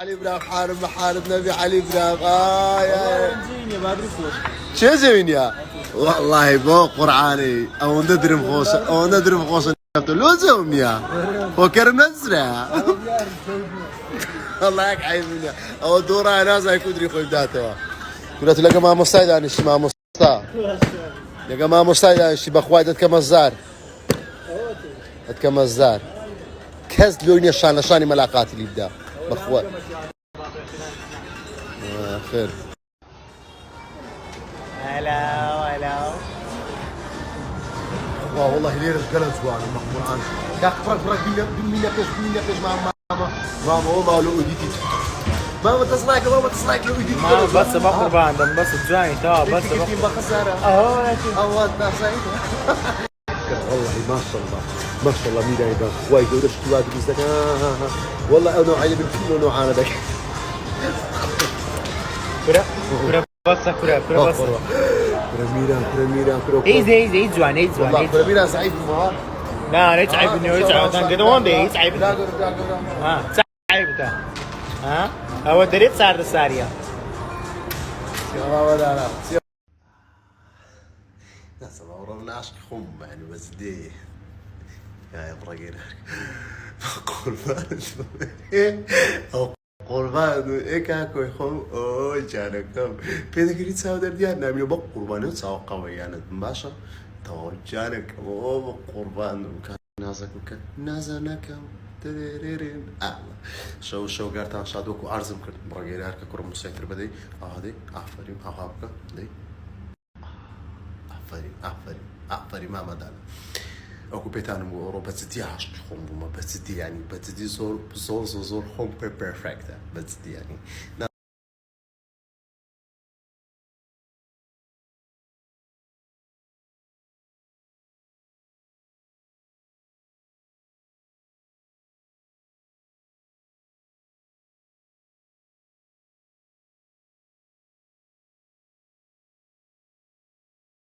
علي براف حارب محارب نبي علي براف يا زين يا بدري فوق شو زين يا والله بو قرعاني او ندرم خوص لو زوم يا فكر نزرع والله هيك عيبني او دورا ناس هيكون دري خوي بداته قلت لك ما مستعد انا شي ما مستعد يا جماعه مستعد انا شي بخوات كما زار كما زار كاز لوني شاني ملاقات اللي بدا بخوات خير هلا والله ليه رجال زوان مخمور عن يا فرق مين يقش ماما والله لو ايديتي ماما تصنعك لو ايديتي ما بس بقربان دم بس جاي تا بس بخساره اهو لكن الله سعيد والله ما شاء الله مين هيدا واي جودة شكوات بيزدك والله انا عيب الكل نوع انا دك كرة بس برميرا ايزي جوان والله برميرا سعيد ما لا لا تعبني كده وين ده تعبني لا ها تعبت ها هو دريت صار السارية لا ناس ما عشق خم يعني بس دي يا ابراهيم قربان ايك هاكو يخم او جانكم بيدا قريت ساو درديان نامي بق قربان ساو قوي يعني باشا تو جانك او قربان وكان نازنكم تريرين شو قارتان شادوك وارزم كرت براغير هركا كرم مسيطر بدي هادي عفري اهابك دي عفري ما مدان اكو بيتان اوروبا تدي عشق خم بس دي يعني بس دي زور خم بيرفكت بس دي يعني